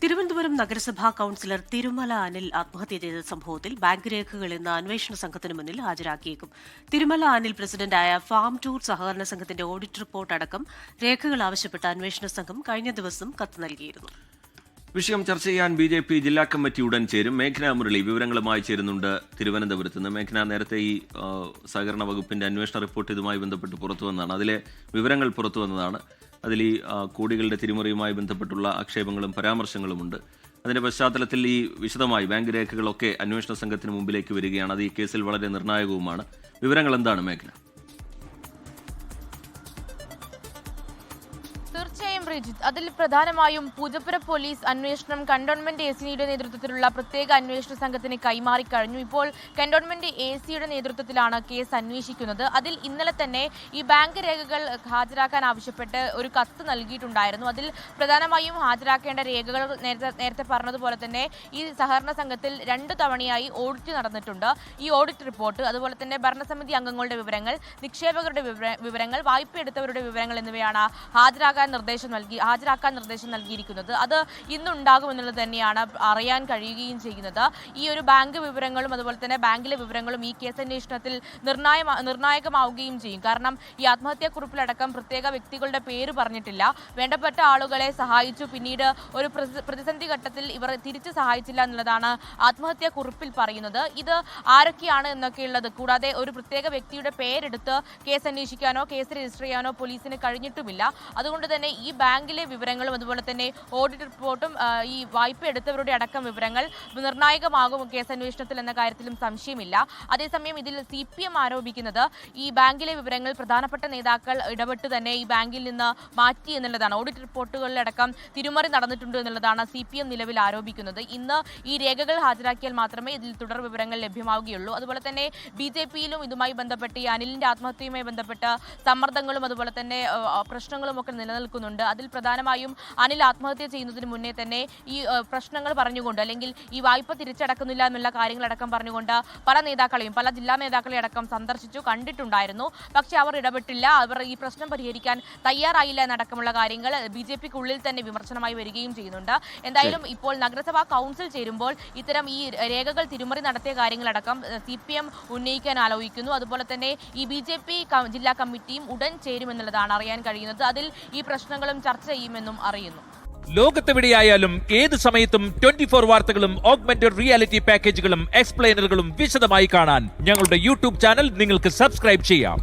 തിരുവനന്തപുരം നഗരസഭാ കൌൺസിലർ തിരുമല അനിൽ ആത്മഹത്യ ചെയ്ത സംഭവത്തിൽ ബാങ്ക് രേഖകൾ ഇന്ന് അന്വേഷണ സംഘത്തിന് മുന്നിൽ ഹാജരാക്കിയേക്കും. തിരുമല അനിൽ പ്രസിഡന്റായ ഫാം ടൂർ സഹകരണ സംഘത്തിന്റെ ഓഡിറ്റ് റിപ്പോർട്ട് അടക്കം രേഖകൾ ആവശ്യപ്പെട്ട അന്വേഷണ സംഘം കഴിഞ്ഞ ദിവസം കത്ത് നൽകിയിരുന്നു. വിഷയം ചർച്ച ചെയ്യാൻ BJP ജില്ലാ കമ്മിറ്റി ഉടൻ ചേരും. മേഘന മുരളി വിവരങ്ങളുമായി ചേരുന്നുണ്ട് തിരുവനന്തപുരത്ത് നിന്ന്. മേഘന, നേരത്തെ ഈ സഹകരണ വകുപ്പിന്റെ അന്വേഷണ റിപ്പോർട്ട് ഇതുമായി ബന്ധപ്പെട്ട് പുറത്തു വന്നതാണ്. അതിലെ വിവരങ്ങൾ പുറത്തു വന്നതാണ്. അതിൽ ഈ കോടികളുടെ തിരിമറിയുമായി ബന്ധപ്പെട്ടുള്ള ആക്ഷേപങ്ങളും പരാമർശങ്ങളുമുണ്ട്. അതിന്റെ പശ്ചാത്തലത്തിൽ ഈ വിശദമായി ബാങ്ക് രേഖകളൊക്കെ അന്വേഷണ സംഘത്തിന് മുമ്പിലേക്ക് വരികയാണ്. അത് ഈ കേസിൽ വളരെ നിർണായകവുമാണ്. വിവരങ്ങൾ എന്താണ് മേഘന? തീർച്ചയായും റിജിത്ത്, അതിൽ പ്രധാനമായും പൂജപ്പുര പോലീസ് അന്വേഷണം കന്റോൺമെന്റ് ACയുടെ നേതൃത്വത്തിലുള്ള പ്രത്യേക അന്വേഷണ സംഘത്തിന് കൈമാറി കഴിഞ്ഞു. ഇപ്പോൾ കന്റോൺമെന്റ് ACയുടെ നേതൃത്വത്തിലാണ് കേസ് അന്വേഷിക്കുന്നത്. അതിൽ ഇന്നലെ തന്നെ ഈ ബാങ്ക് രേഖകൾ ഹാജരാക്കാൻ ആവശ്യപ്പെട്ട് ഒരു കത്ത് നൽകിയിട്ടുണ്ടായിരുന്നു. അതിൽ പ്രധാനമായും ഹാജരാക്കേണ്ട രേഖകൾ നേരത്തെ പറഞ്ഞതുപോലെ തന്നെ ഈ സഹകരണ സംഘത്തിൽ 2 തവണയായി ഓഡിറ്റ് നടന്നിട്ടുണ്ട്. ഈ ഓഡിറ്റ് റിപ്പോർട്ട്, അതുപോലെ തന്നെ ഭരണസമിതി അംഗങ്ങളുടെ വിവരങ്ങൾ, നിക്ഷേപകരുടെ വിവരങ്ങൾ, വായ്പ എടുത്തവരുടെ വിവരങ്ങൾ എന്നിവയാണ് ഹാജരാക്കാൻ നിർദ്ദേശം നൽകിയിരിക്കുന്നത്. അത് ഇന്നുണ്ടാകുമെന്നുള്ളത് തന്നെയാണ് അറിയാൻ കഴിയുകയും ചെയ്യുന്നത്. ഈ ഒരു ബാങ്ക് വിവരങ്ങളും അതുപോലെ തന്നെ ബാങ്കിലെ വിവരങ്ങളും ഈ കേസ് അന്വേഷണത്തിൽ നിർണായകമാവുകയും ചെയ്യും. കാരണം ഈ ആത്മഹത്യാക്കുറിപ്പിലടക്കം പ്രത്യേക വ്യക്തികളുടെ പേര് പറഞ്ഞിട്ടില്ല. വേണ്ടപ്പെട്ട ആളുകളെ സഹായിച്ചു, പിന്നീട് ഒരു പ്രതിസന്ധി ഘട്ടത്തിൽ ഇവർ തിരിച്ചു സഹായിച്ചില്ല എന്നുള്ളതാണ് ആത്മഹത്യാക്കുറിപ്പിൽ പറയുന്നത്. ഇത് ആരൊക്കെയാണ് എന്നൊക്കെയുള്ളത് കൂടാതെ ഒരു പ്രത്യേക വ്യക്തിയുടെ പേരെടുത്ത് കേസ് അന്വേഷിക്കാനോ കേസ് രജിസ്റ്റർ ചെയ്യാനോ പോലീസിന് കഴിഞ്ഞിട്ടുമില്ല. അതുകൊണ്ട് തന്നെ ഈ ബാങ്കിലെ വിവരങ്ങളും അതുപോലെ തന്നെ ഓഡിറ്റ് റിപ്പോർട്ടും ഈ വായ്പ എടുത്തവരുടെ അടക്കം വിവരങ്ങൾ നിർണായകമാകും കേസ് അന്വേഷണത്തിൽ എന്ന കാര്യത്തിലും സംശയമില്ല. അതേസമയം ഇതിൽ CPM ആരോപിക്കുന്നത് ഈ ബാങ്കിലെ വിവരങ്ങൾ പ്രധാനപ്പെട്ട നേതാക്കൾ ഇടപെട്ട് തന്നെ ഈ ബാങ്കിൽ നിന്ന് മാറ്റി എന്നുള്ളതാണ്. ഓഡിറ്റ് റിപ്പോർട്ടുകളിലടക്കം തിരിമറി നടന്നിട്ടുണ്ട് എന്നുള്ളതാണ് CPM നിലവിൽ ആരോപിക്കുന്നത്. ഇന്ന് ഈ രേഖകൾ ഹാജരാക്കിയാൽ മാത്രമേ ഇതിൽ തുടർ വിവരങ്ങൾ ലഭ്യമാവുകയുള്ളൂ. അതുപോലെ തന്നെ BJPയിലും ഇതുമായി ബന്ധപ്പെട്ട് ഈ അനിലിന്റെ ആത്മഹത്യയുമായി ബന്ധപ്പെട്ട് സമ്മർദ്ദങ്ങളും അതുപോലെ തന്നെ പ്രശ്നങ്ങളും ഒക്കെ നിലനിൽക്കുന്നുണ്ട്. അതിൽ പ്രധാനമായും അനിൽ ആത്മഹത്യ ചെയ്യുന്നതിന് മുന്നേ തന്നെ ഈ പ്രശ്നങ്ങൾ പറഞ്ഞുകൊണ്ട് അല്ലെങ്കിൽ ഈ വായ്പ തിരിച്ചടക്കുന്നില്ല എന്നുള്ള കാര്യങ്ങളടക്കം പറഞ്ഞുകൊണ്ട് പല ജില്ലാ നേതാക്കളെ അടക്കം സന്ദർശിച്ചു, കണ്ടിട്ടുണ്ടായിരുന്നു. പക്ഷേ അവർ ഇടപെട്ടില്ല. അവർ ഈ പ്രശ്നം പരിഹരിക്കാൻ തയ്യാറായില്ല എന്നടക്കമുള്ള കാര്യങ്ങൾ BJPക്കുള്ളിൽ തന്നെ വിമർശനമായി വരികയും ചെയ്യുന്നുണ്ട്. എന്തായാലും ഇപ്പോൾ നഗരസഭാ കൗൺസിൽ ചേരുമ്പോൾ ഇത്തരം ഈ രേഖകൾ തിരിമറി നടത്തിയ കാര്യങ്ങളടക്കം CPM ഉന്നയിക്കാൻ ആലോചിക്കുന്നു. അതുപോലെ തന്നെ ഈ BJP ജില്ലാ കമ്മിറ്റിയും ഉടൻ ചേരുമെന്നുള്ളതാണ് അറിയാൻ കഴിയുന്നത്. അതിൽ ഈ പ്രശ്നങ്ങളും ചർച്ച ചെയ്യുമെന്നും അറിയുന്നു. ലോകത്തെവിടെയായാലും ഏത് സമയത്തും 24 വാർത്തകളും ഓഗ്മെന്റഡ് റിയാലിറ്റി പാക്കേജുകളും എക്സ്പ്ലെയിനറുകളും വിശദമായി കാണാൻ ഞങ്ങളുടെ YouTube ചാനൽ നിങ്ങൾക്ക് സബ്സ്ക്രൈബ് ചെയ്യാം.